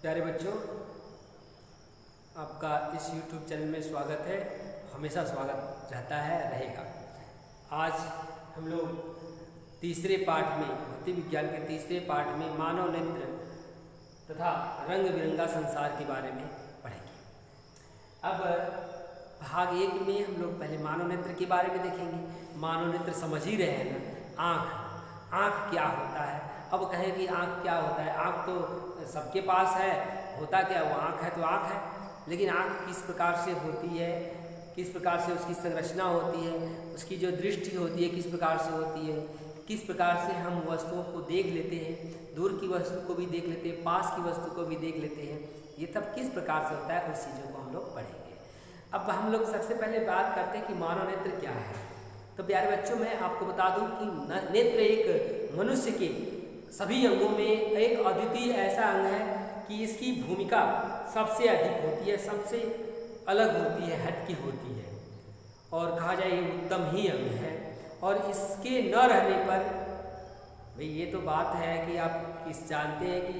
प्यारे बच्चों, आपका इस YouTube चैनल में स्वागत है। हमेशा स्वागत रहता है, रहेगा। आज हम लोग तीसरे पाठ में, भौतिक विज्ञान के तीसरे पाठ में मानव नेत्र तथा रंग बिरंगा संसार के बारे में पढ़ेंगे। अब भाग 1 में हम लोग पहले मानव नेत्र के बारे में देखेंगे। मानव नेत्र समझ ही रहे हैं ना, आँख क्या होता है। अब कहें कि आँख क्या होता है, आँख तो सबके पास है, होता क्या, वो आँख है तो आँख है। लेकिन आँख किस प्रकार से होती है, किस प्रकार से उसकी संरचना होती है, उसकी जो दृष्टि होती है किस प्रकार से होती है, किस प्रकार से हम वस्तुओं को देख लेते हैं, दूर की वस्तु को भी देख लेते हैं, पास की वस्तु को भी देख लेते हैं, ये तब किस प्रकार से होता है, उस चीज़ों को हम लोग पढ़ेंगे। अब हम लोग सबसे पहले बात करते हैं कि मानव नेत्र क्या है। तो प्यारे बच्चों, मैं आपको बता दूं कि नेत्र एक मनुष्य के सभी अंगों में एक अद्वितीय ऐसा अंग है कि इसकी भूमिका सबसे अधिक होती है, सबसे अलग होती है, हटकी होती है, और कहा जाए ये उत्तम ही अंग है। और इसके न रहने पर, भाई ये तो बात है कि आप इस जानते हैं कि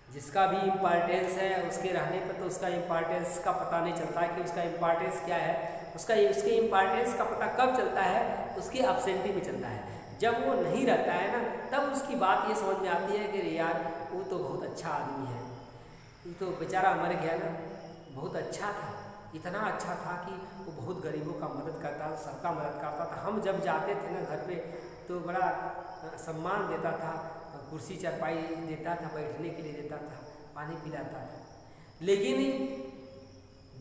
जिसका भी इम्पॉर्टेंस है उसके रहने पर तो उसका इम्पॉर्टेंस का पता नहीं चलता है कि उसका इम्पॉर्टेंस क्या है। उसके इम्पॉर्टेंस का पता कब चलता है, उसके एब्सेंटी में चलता है। जब वो नहीं रहता है ना, तब उसकी बात ये समझ में आती है कि यार वो तो बहुत अच्छा आदमी है, ये तो बेचारा मर गया ना, बहुत अच्छा था, इतना अच्छा था कि वो बहुत गरीबों का मदद करता था, सबका मदद करता था। हम जब जाते थे ना घर पे तो बड़ा सम्मान देता था, कुर्सी चरपाई देता था, बैठने के लिए देता था, पानी पिलाता था। लेकिन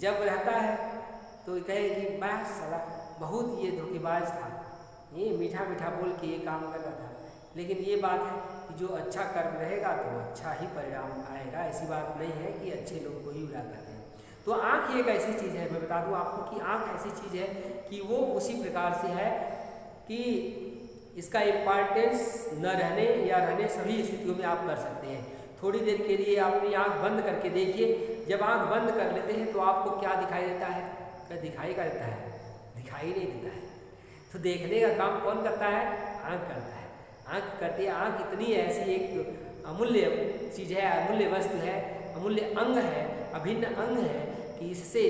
जब रहता है तो कहे कि बस साला बहुत ये धोखेबाज था, ये मीठा मीठा बोल के ये काम कर रहा था। लेकिन ये बात है कि जो अच्छा कर्म रहेगा तो अच्छा ही परिणाम आएगा। ऐसी बात नहीं है कि अच्छे लोग को ही बुरा करते हैं। तो आँख एक ऐसी चीज़ है, मैं बता दूं आपको कि आँख ऐसी चीज़ है कि वो उसी प्रकार से है कि इसका इम्पॉर्टेंस न रहने या रहने सभी स्थितियों में आप कर सकते हैं। थोड़ी देर के लिए अपनी आँख बंद करके देखिए। जब आँख बंद कर लेते हैं तो आपको क्या दिखाई देता है? क्या दिखाई का देता है? दिखाई नहीं देता है। तो देखने का काम कौन करता है? आँख करता है। आँख करती है। आँख इतनी ऐसी एक अमूल्य चीज़ है, अमूल्य वस्तु है, अमूल्य अंग है, अभिन्न अंग है कि इससे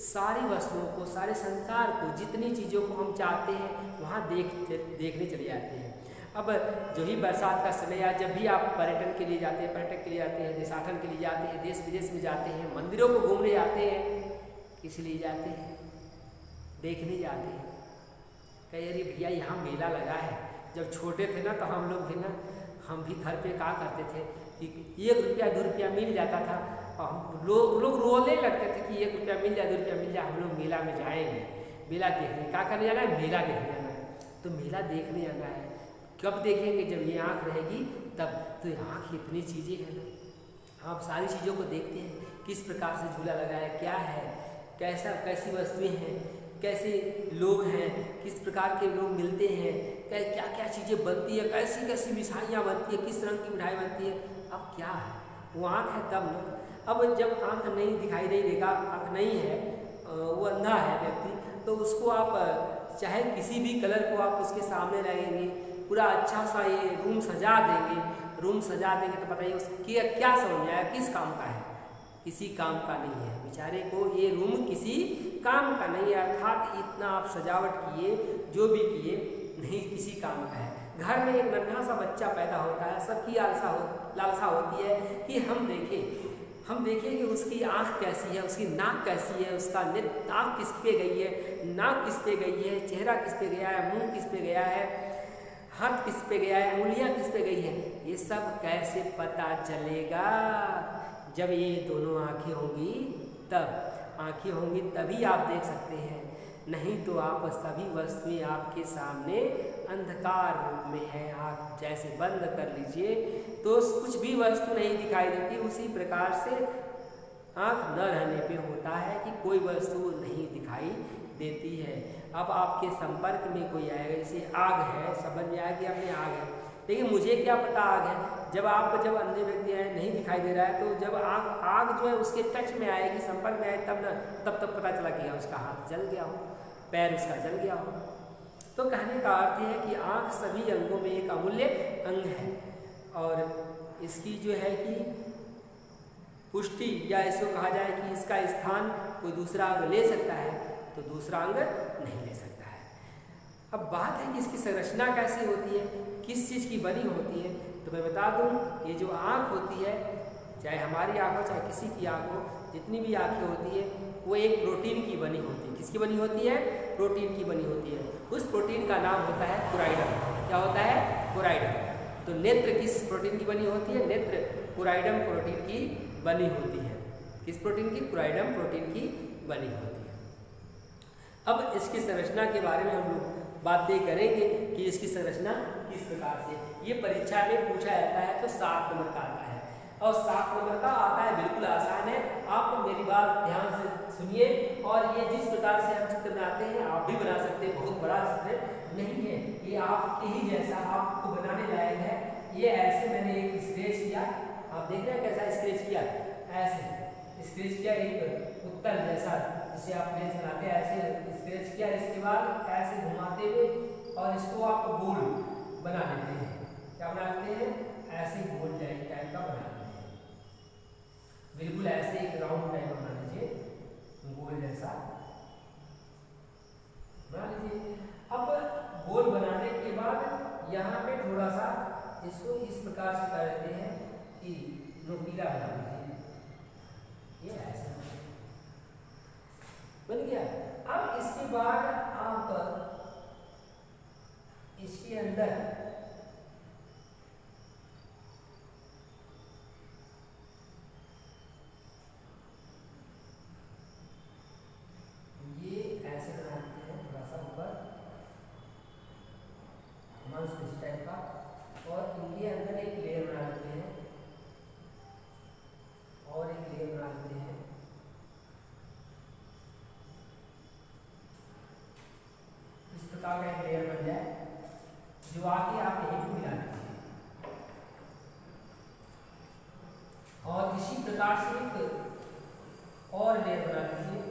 सारी वस्तुओं को, सारे संसार को, जितनी चीज़ों को हम चाहते हैं वहाँ देखने चले जाते हैं। अब जो ही बरसात का समय या जब भी आप पर्यटन के लिए जाते हैं, पर्यटक के लिए जाते हैं, देशाटन के लिए जाते हैं, देश विदेश में जाते हैं, मंदिरों को घूमने जाते हैं, किस लिए जाते हैं? देखने जाते हैं। कहे अरे भैया यहाँ मेला लगा है। जब छोटे थे ना तो हम लोग भी ना, हम भी घर पे क्या करते थे कि 1 रुपया 2 रुपया मिल जाता था और हम लोग रोने लगते थे कि 1 रुपया मिल जाए, 2 रुपया मिल जाए, हम लोग मेला में जाएंगे, मेला देखने। क्या करने जाना है? मेला देखने जाना है। तो मेला देखने जाना है, कब देखेंगे? जब ये आँख रहेगी तब। तो आँख इतनी चीज़ें हैं ना, आप सारी चीज़ों को देखते हैं, किस प्रकार से झूला लगा है, क्या है, कैसी वस्तुएँ हैं, कैसे लोग हैं, किस प्रकार के लोग मिलते हैं, क्या क्या चीज़ें बनती है, कैसी कैसी मिठाइयाँ बनती है, किस रंग की मिठाई बनती है। अब क्या है? वो आँख है तब ना। अब जब आँख नहीं दिखाई नहीं देगा, आँख नहीं है, वो अंधा है व्यक्ति, तो उसको आप चाहे किसी भी कलर को आप उसके सामने लगाएंगे, पूरा अच्छा सा ये रूम सजा देंगे तो बताइए उसकी क्या समझ में आया, किस काम का है? किसी काम का नहीं है। बेचारे को ये रूम किसी काम का नहीं है। अर्थात इतना आप सजावट किए, जो भी किए, नहीं किसी काम का है। घर में एक नन्हा सा बच्चा पैदा होता है, सबकी लालसा होती है कि हम देखें कि उसकी आँख कैसी है, उसकी नाक कैसी है, उसका नाक किस पे गई है, नाक किस पे गई है, चेहरा किस पे गया है, मुंह किस पे गया है, हाथ किस पे गया है, उंगलियाँ किस पे गई है। ये सब कैसे पता चलेगा? जब ये दोनों आँखें होंगी तब। आँखें होंगी तभी आप देख सकते हैं, नहीं तो आप सभी वस्तुएं आपके सामने अंधकार रूप में है। आप जैसे बंद कर लीजिए तो कुछ भी वस्तु नहीं दिखाई देती। उसी प्रकार से आँख न रहने पे होता है कि कोई वस्तु नहीं दिखाई देती है। अब आपके संपर्क में कोई आएगा, जैसे आग है, समझ में आया कि अपने आग है, लेकिन मुझे क्या पता आग है? जब अंधे व्यक्ति आए, नहीं दिखाई दे रहा है, तो जब आग जो है उसके टच में आएगी, संपर्क में आए, तब पता चला कि उसका हाथ जल गया हो, पैर उसका जल गया हो। तो कहने का अर्थ है कि आँख सभी अंगों में एक अमूल्य अंग है। और इसकी जो है कि पुष्टि या इसको कहा जाए कि इसका स्थान कोई दूसरा अंग ले सकता है तो दूसरा अंग नहीं ले सकता है। अब बात है कि इसकी संरचना कैसी होती है, किस चीज़ की बनी होती है। तो मैं बता दूं, ये जो आँख होती है, चाहे हमारी आँख हो चाहे किसी की आँख हो, जितनी भी आँखें होती है वो एक प्रोटीन की बनी होती है। किसकी बनी होती है? प्रोटीन की बनी होती है। उस प्रोटीन का नाम होता है कोराइडम। क्या होता है? कोराइडम। तो नेत्र किस प्रोटीन की बनी होती है? नेत्र कोराइडम प्रोटीन की बनी होती है। किस प्रोटीन की? कोराइडम प्रोटीन की बनी होती है। अब इसकी संरचना के बारे में हम लोग बातें करेंगे कि इसकी संरचना किस प्रकार से। ये परीक्षा में पूछा जाता है तो 7 नंबर का आता है, और 7 नंबर का आता है, बिल्कुल आसान है। आप मेरी बात ध्यान से सुनिए, और ये जिस प्रकार से हम चित्र बनाते हैं आप भी बना सकते हैं। बहुत बड़ा चित्र नहीं है, ये आपके ही जैसा आपको बनाने लायक है। ये ऐसे मैंने एक स्केच किया, आप देख रहे हैं कैसा स्केच किया, ऐसे स्केच किया, एक उत्तल जैसा जिसे आप प्लेन बनाते हैं, ऐसे स्केच किया। इसके बाद ऐसे घुमाते हुए और इसको आप गोल बना लेते हैं। क्या बना लेते हैं? ऐसे गोल टाइप का बना लेते हैं, बिल्कुल ऐसे एक राउंड टाइप बना लीजिए, गोल जैसा बना लीजिए। अब गोल बनाने के बाद यहाँ पे थोड़ा सा इसको इस प्रकार से कर देते हैं कि नुकीला बना लीजिए, ये ऐसा बन गया। अब इसके बाद आप इसके अंदर ये ऐसे बनाते हैं, थोड़ा सा ऊपर मंस इस टाइप का, और इनके अंदर एक लेयर बना लेते हैं और एक लेयर बना लेते हैं। इस प्रकार का एक लेयर बन जाए जो आगे आप यहीं को मिला लीजिए, और इसी प्रकार से एक और लेयर बना लीजिए।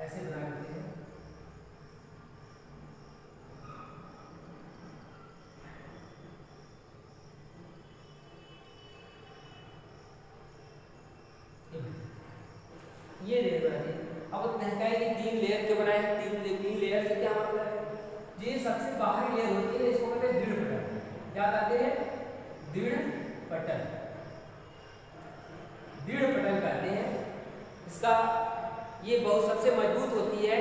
ऐसे बना लेते हैं। ये लेयर बना दी। अब कहें कि 3 लेयर क्यों बनाए? 3 लेयर से क्या मतलब है? ये सबसे बाहरी लेयर होती है, इसको कहते हैं दृढ़ पटल। क्या कहते हैं? दृढ़ पटल। दृढ़ पटल कहते हैं इसका। ये बहुत सबसे मजबूत होती है,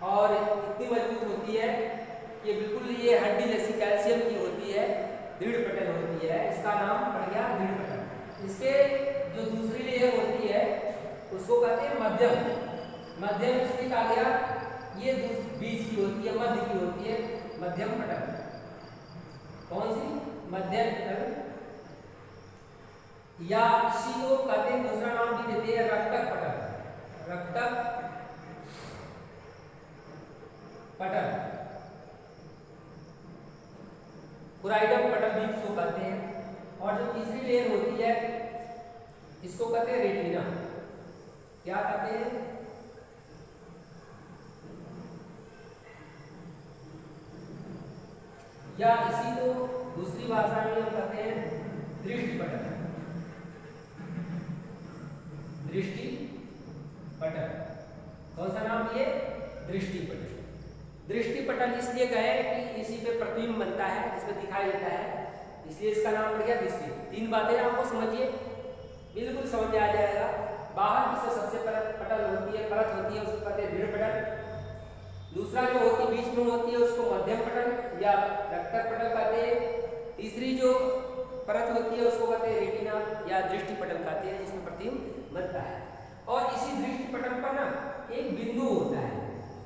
और इतनी मजबूत होती है कि बिल्कुल ये हड्डी जैसी कैल्शियम की होती है, दृढ़ पटल होती है। इसका नाम पड़ गया दृढ़ पटल। इसके जो दूसरी लेयर होती है उसको कहते हैं मध्यम। मध्यम इसलिए कहा गया, ये बीच की होती है, मध्य की होती है, मध्यम पटल। कौन सी? मध्यम पटल, या इसी को कहते हैं, दूसरा नाम भी देते हैं रक्तक पटल। रक्तक पटल, कोराइडम पटल भी इसको कहते हैं। और जो तीसरी लेयर होती है इसको कहते हैं रेटिना। क्या कहते हैं? या इसी को दूसरी भाषा में हम कहते हैं दृष्टि पटल। दृष्टि पटल, कौन सा नाम ये? दृष्टि पटल। दृष्टि पटल इसलिए कहे कि इसी पे प्रतिबिंब बनता है, इसमें दिखाई देता है, इसलिए इसका नाम पड़ गया दृष्टि। 3 बातें आपको समझिए, बिल्कुल समझ में आ जाएगा। बाहर की सबसे पटल होती है, परत होती है, उसको कहते हैं दृढ़ पटल। दूसरा जो होती है बीच में होती है उसको मध्यम पटल या रक्तक पटल कहते हैं। तीसरी जो परत होती है उसको कहते हैं रेटिना या दृष्टि पटल कहते हैं, जिसमें प्रतिबिंब बनता है। और इसी दृष्टि पटल पर ना एक बिंदु होता है,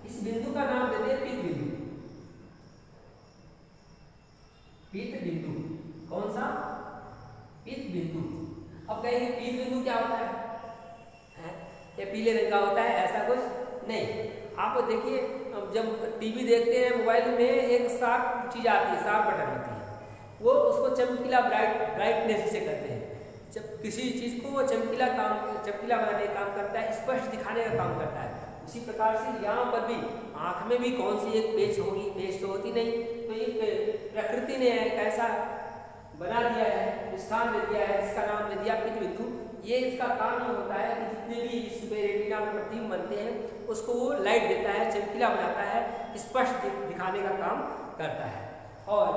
इस बिंदु का नाम देते हैं पीत बिंदु। पीत बिंदु, कौन सा? पीत बिंदु। अब कहेंगे पीत बिंदु क्या होता है? ये पीले रंग का होता है, ऐसा कुछ नहीं। आप देखिए, जब टीवी देखते हैं मोबाइल में एक शार्प चीज आती है, शार्प बटन होती है, वो उसको चमकीला ब्राइटनेस से कहते हैं। जब किसी चीज़ को वो चमकीला बनाने का काम करता है, स्पष्ट दिखाने का काम करता है। उसी प्रकार से यहाँ पर भी आँख में भी कौन सी एक पेच होगी, पेच तो होती नहीं, तो एक प्रकृति ने एक ऐसा बना दिया है, स्थान दे दिया है जिसका नाम दे दिया पित्त बिंदु। ये इसका काम ये होता है कि जितने भी इस पे रेटिना में प्रतिबिंब बनते हैं उसको वो लाइट देता है, चमकीला बनाता है, स्पष्ट दिखाने का काम करता है। और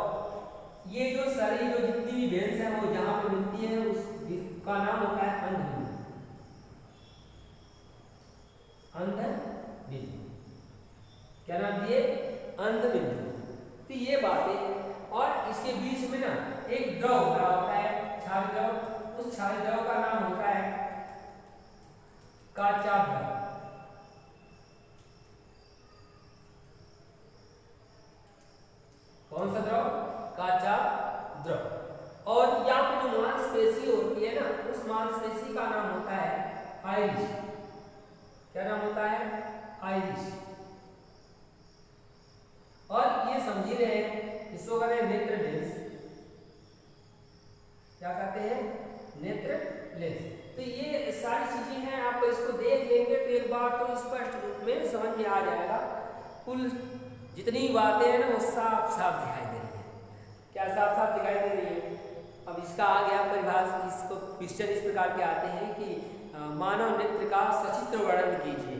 ये जो सारी जो जितनी भी वेन्स हैं वो जहाँ पे मिलती है उसका नाम होता है अंध बिंदु। अंध बिंदु क्या नाम दिए? अंध बिंदु। तो ये बातें, और इसके बीच में ना एक द्रव भरा होता है, क्षार द्रव। उस क्षार द्रव का नाम होता है काचाभ द्रव। कौन सा द्रव? काचाभ द्रव। और यहाँ पे जो मांसपेशी होती है ना, उस मांसपेशी का नाम होता है आइरिस। क्या नाम होता है? आइरिस। और ये समझ रहे हैं, इसको कहते हैं नेत्र लेंस। क्या कहते हैं? नेत्र लेंस। तो ये सारी चीजें हैं, आप इसको देख लेंगे तो एक बार तो स्पष्ट रूप में समझ में आ जाएगा। कुल जितनी बातें हैं ना वो साफ साफ दिखाई दे रही है। क्या साफ साफ दिखाई दे रही है? अब इसका आ गया परिभाषा, इसको क्वेश्चन इस प्रकार के आते हैं कि मानव नेत्र का सचित्र वर्णन कीजिए।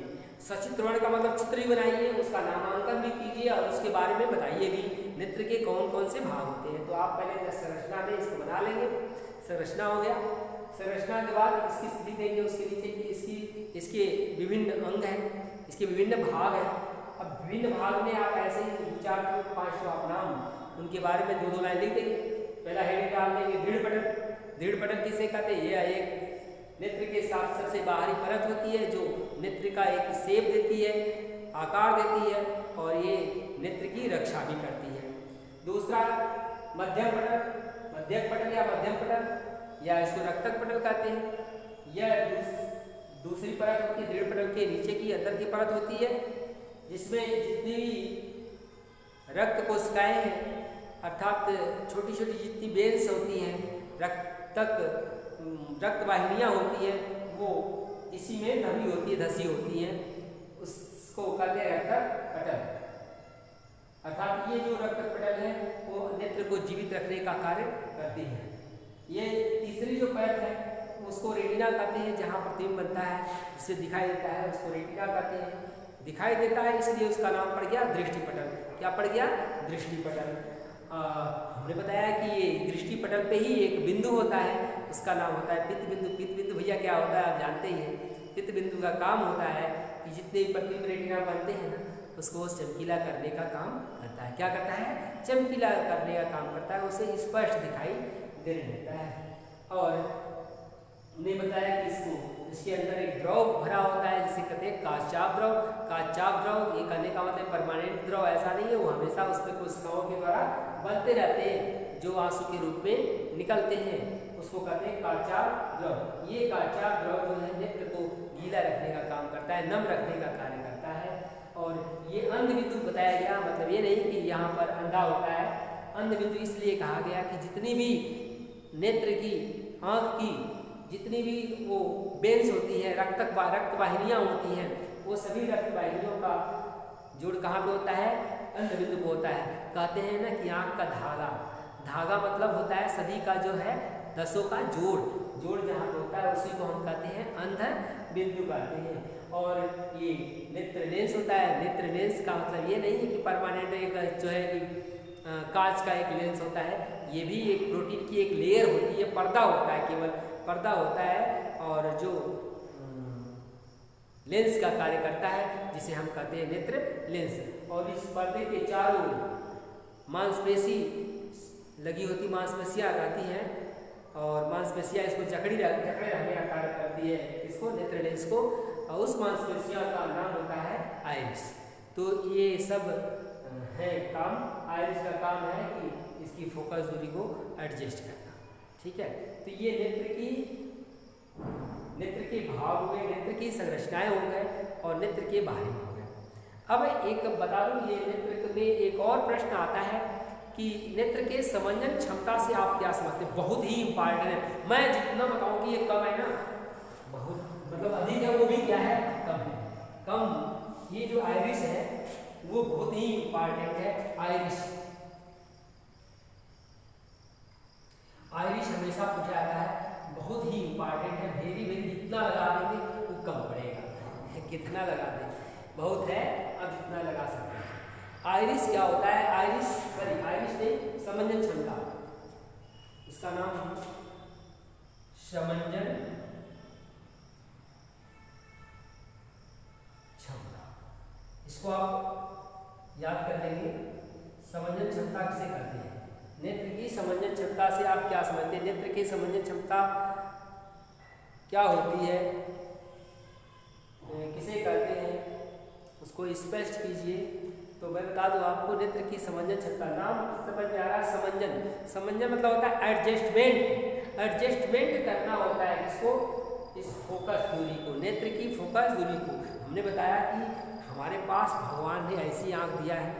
सचित्र वर्णन का मतलब चित्र ही बनाइए, उसका नामांकन भी कीजिए और उसके बारे में बताइए भी नेत्र के कौन कौन से भाग होते हैं। तो आप पहले संरचना में इसको बना लेंगे। संरचना हो गया। संरचना के बाद इसकी स्थिति देंगे, उसके नीचे की इसके विभिन्न अंग हैं, इसके विभिन्न भाग हैं। अब विभिन्न भाग में आप ऐसे ही 4-5 आप नाम उनके बारे में 2-2 लाइन लिख देंगे। पहला हेडिंग डाल देंगे दृढ़ पटल। दृढ़ पटल किसे कहते हैं? ये एक नेत्र के साथ सबसे बाहरी परत होती है जो नेत्र का एक शेप देती है, आकार देती है और ये नेत्र की रक्षा भी करती है। दूसरा मध्यम पटल, मध्यक पटल या मध्यम पटल या इसको रक्तक पटल कहते हैं। यह दूसरी परत होती है, दृढ़ पटल के नीचे की अंदर की परत होती है, जिसमें जितनी भी रक्त कोशिकाएं हैं अर्थात छोटी छोटी जितनी वेन्स होती हैं, रक्त वाहिनियाँ होती हैं, वो इसी में दबी होती है, धसी होती हैं, उसको कहते हैं रक्तक पटल। अर्थात ये जो रक्तक पटल है वो नेत्र को जीवित रखने का कार्य करती है। ये तीसरी जो परत है उसको रेटिना कहते हैं, जहाँ प्रतिबिंब बनता है जिससे दिखाई देता है उसको रेटिना कहते हैं। दिखाई देता है इसलिए उसका नाम पड़ गया दृष्टि पटल। क्या पड़ गया? दृष्टि पटल। हमने बताया कि ये दृष्टि पटल पे ही एक बिंदु होता है, उसका नाम होता है पित्त बिंदु। पित्त बिंदु भैया क्या होता है आप जानते ही हैं। पित्त बिंदु का काम होता है कि जितने प्रतिबिंब रेटिना बनते हैं ना उसको चमकीला करने का काम करता है। क्या करता है? चमकीला करने का काम करता है, उसे स्पष्ट दिखाई देने देता है। और हमने बताया कि इसके अंदर एक द्रव भरा होता है जिसे कहते हैं काचाभ द्रव। काचाभ द्रव ये कहने का मतलब परमानेंट द्रव ऐसा नहीं है, वो हमेशा उस पर कोशिकाओं के द्वारा बनते रहते हैं जो आंसू के रूप में निकलते हैं, उसको कहते हैं काचाभ द्रव। ये काचाभ द्रव जो है नेत्र को गीला रखने का काम करता है, नम रखने का कार्य करता है। और ये अंध बिंदु बताया गया, मतलब ये नहीं कि यहाँ पर अंधा होता है। अंध बिंदु इसलिए कहा गया कि जितनी भी नेत्र की, आँख की जितनी भी वो वेन्स होती है, रक्त वाहिनियाँ होती हैं, वो सभी रक्त वाहिनियों का जोड़ कहाँ पे होता है? अंध बिंदु को होता है। कहते हैं ना कि आँख का धागा, धागा मतलब होता है सभी का जो है दसों का जोड़, जोड़ जहाँ पे होता है उसी को हम कहते हैं अंध बिंदु कहते हैं। और ये नेत्र लेंस होता है। नेत्र लेंस का मतलब ये नहीं है कि परमानेंट एक जो है कि कांच का एक लेंस होता है, ये भी एक प्रोटीन की एक लेयर होती है, पर्दा होता है, केवल पर्दा होता है और जो लेंस का कार्य करता है जिसे हम कहते हैं नेत्र लेंस। और इस पर्दे के चारों मांसपेशी लगी होती, मांसपेशियाँ रहती हैं और मांसपेशियाँ इसको जकड़े रहने का कार्य करती है, इसको नेत्र लेंस को। और उस मांसपेशियाँ का नाम होता है आइरिस। तो ये सब है काम। आइरिस का काम है कि इसकी फोकस दूरी को एडजस्ट करना। ठीक है, तो ये नेत्र के भाग हो गए, नेत्र की संरचनाएं हो गए और नेत्र के बारे में हो गए। अब एक बता दूं, ये नेत्र में एक और प्रश्न आता है कि नेत्र के समंजन क्षमता से आप क्या समझते हैं, बहुत ही इंपॉर्टेंट है। मैं जितना बताऊं कि ये कम है ना, बहुत मतलब अधिक है, वो भी क्या है, कम है। कम, ये जो आइरिस है वो बहुत ही इंपॉर्टेंट है। आइरिस हमेशा पूछा जाता है, बहुत ही इंपॉर्टेंट है। वेरी वेरी, जितना लगा देंगे वो कम पड़ेगा। कितना लगा दें, बहुत है, अब जितना लगा सकते हैं। आइरिस क्या होता है, आइरिस नहीं, समंजन क्षमता, इसका नाम है समंजन क्षमता। इसको आप याद कर लेंगे। समंजन क्षमता किसे कहते हैं, नेत्र की समंजन क्षमता से आप क्या समझते हैं, नेत्र की समंजन क्षमता क्या होती है, किसे कहते हैं, उसको स्पष्ट कीजिए। तो मैं बता दूं आपको, नेत्र की समंजन क्षमता, नाम समझ में आ रहा है, समंजन मतलब होता है एडजस्टमेंट करना होता है। किसको, इस फोकस दूरी को, नेत्र की फोकस दूरी को। हमने बताया कि हमारे पास भगवान ने ऐसी आंख दिया है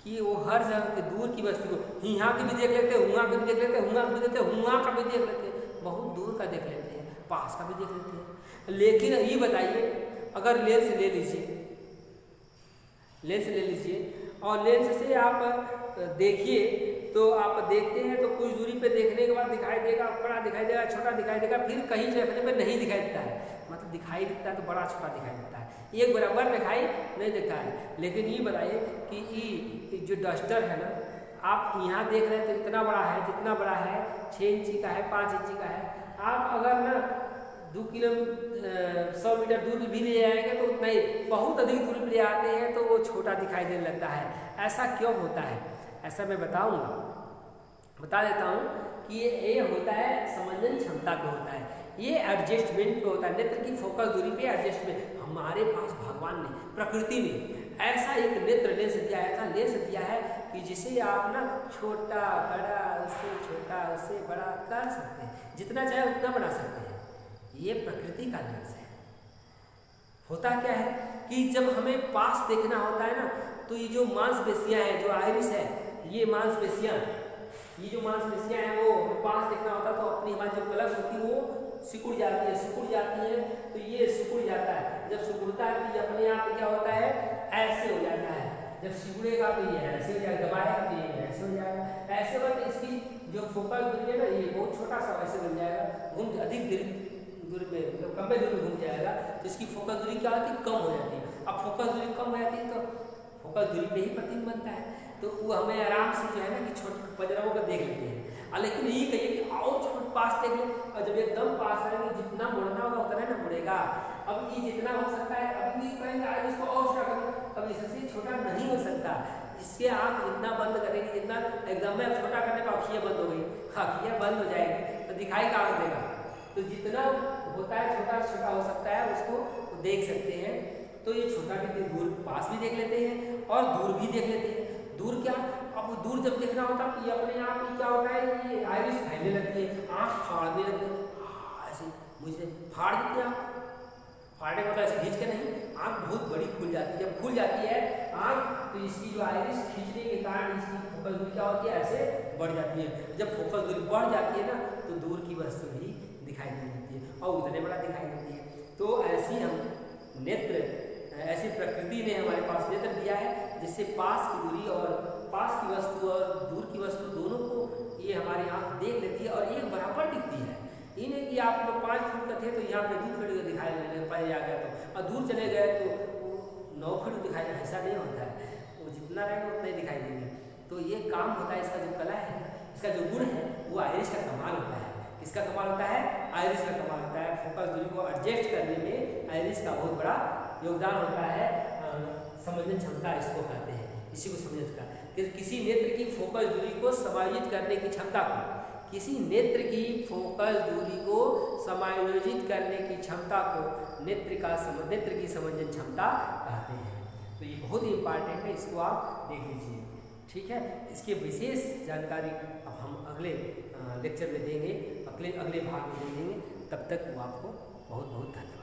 कि वो हर जगह के दूर की वस्तु को यहाँ की भी देख लेते हैं, हुआ की भी देख लेते हैं, हुआ का भी देख लेते हैं, हुआ का भी देख लेते हैं, बहुत दूर का देख लेते हैं, पास का भी देख लेते हैं। लेकिन ये बताइए, अगर लेंस ले लीजिए और लेंस से आप देखिए, तो आप देखते हैं तो कुछ दूरी पे देखने के बाद दिखाई देगा, बड़ा दिखाई देगा, छोटा दिखाई देगा, फिर कहीं रखने पे नहीं दिखाई देता है, मतलब दिखाई दिखता है तो बड़ा छोटा दिखाई देता है, एक बराबर दिखाई नहीं देता है। लेकिन ये बताइए कि ये जो डस्टर है ना, आप यहाँ देख रहे हैं तो इतना बड़ा है, जितना बड़ा है 6 इंची का है, 5 इंची का है। आप अगर ना 2 किलोमीटर 100 मीटर दूर भी ले जाएंगे तो उतना ही, बहुत अधिक दूरी ले आते हैं तो वो छोटा दिखाई देने लगता है। ऐसा क्यों होता है, ऐसा मैं बता देता हूँ कि ये होता है समंजन क्षमता पे होता है, ये एडजस्टमेंट पे होता है, नेत्र की फोकस दूरी पे एडजस्टमेंट। हमारे पास भगवान ने, प्रकृति ने ऐसा एक नेत्र लेंस दिया है कि जिसे आप ना छोटा बड़ा, उससे छोटा उससे बड़ा कर सकते हैं, जितना चाहे उतना बना सकते हैं। ये प्रकृति का लेंस है। होता क्या है कि जब हमें पास देखना होता है ना, तो ये जो मांसपेशियां हैं, जो आइरिस है, ये जो मांसपेशियां हैं वो पास देखना होता तो अपनी हमारी जो पलक होती है वो सिकुड़ जाती है, तो ये सिकुड़ जाता है। जब सिकुड़ता है तो ये अपने आप क्या होता है, ऐसे हो जाता है। जब सिकुड़ेगा तो ये ऐसे हो जाएगा, दबाएगा तो ये ऐसे हो जाएगा, ऐसे होगा तो इसकी जो फोकस दूरी है ना, ये बहुत छोटा सा वैसे बन जाएगा, घूम अधिक दूर में, मतलब कम दूरी में घूम जाएगा, तो इसकी फोकस दूरी क्या होती है, कम हो जाती है। अब फोकस दूरी कम हो जाती है तो फोकस दूरी पे ही प्रतिबिंब बनता है, तो वो हमें आराम से जो है ना कि छोटे पंजरों को देख लेते हैं। लेकिन ये कहिए कि और छोटे पास देख ले, और जब एकदम पास आएंगे जितना मुड़ना होगा उतना ना मुड़ेगा। अब ये जितना हो सकता है, अब ये कहेंगे आज इसको और छोटा करो, अब इससे छोटा नहीं हो सकता। इसके आँख जितना बंद करेंगे, जितना एकदम में छोटा करने पर आँखियाँ बंद हो गई, आँखियाँ बंद हो जाएगी तो दिखाई कहाँ देगा। तो जितना होता है छोटा हो सकता है, उसको देख सकते हैं। तो ये छोटा भी दूर पास भी देख लेते हैं और दूर भी देख लेते हैं। दूर क्या, अब दूर जब देखना होता है तो ये अपने आप ही क्या होता है, ये आइरिस फैलने लगती है, आँख फाड़ने लगती है, ऐसे मुझे फाड़ देती है आँख। फाड़ने का ऐसे खींच के नहीं, आँख बहुत बड़ी खुल जाती है। जब खुल जाती है आँख तो इसकी जो आइरिस खींचने के कारण इसकी फोकस दूरी क्या होती है, ऐसे बढ़ जाती है। जब फोकस दूरी बढ़ जाती है ना, तो दूर की वस्तु भी दिखाई नहीं देती है और उतने बड़ा दिखाई देती है। तो ऐसी हम नेत्र, ऐसी प्रकृति ने हमारे पास नेत्र दिया है, जिससे पास की दूरी और पास की वस्तु और दूर की वस्तु दोनों को ये हमारी आँख देख लेती है और एक बराबर दिखती है। ये नहीं कि आप 5 फीट का थे तो यहाँ पे 2 फीट का दिखाई पहले आ गया तो, और दूर चले गए तो 9 फीट दिखाई, ऐसा नहीं होता है। वो जितना रहेगा उतना ही दिखाई देंगे। तो ये काम होता है, इसका जो कला है, इसका जो गुण है, वो आइरिस का कमाल होता है। किसका कमाल होता है, आइरिस का कमाल होता है। फोकस दूरी को एडजस्ट करने में आइरिस का बहुत बड़ा योगदान होता है। समंजन क्षमता इसको कहते हैं, इसी को समझ का कि किसी नेत्र की फोकस दूरी को समायोजित करने की क्षमता को, किसी नेत्र की फोकस दूरी को समायोजित करने की क्षमता को नेत्र की समंजन क्षमता कहते हैं। तो ये बहुत ही इंपॉर्टेंट है, इसको आप देख लीजिए, ठीक है। इसकी विशेष जानकारी अब हम अगले लेक्चर में देंगे, अगले भाग में देंगे। तब तक वो आपको बहुत बहुत धन्यवाद।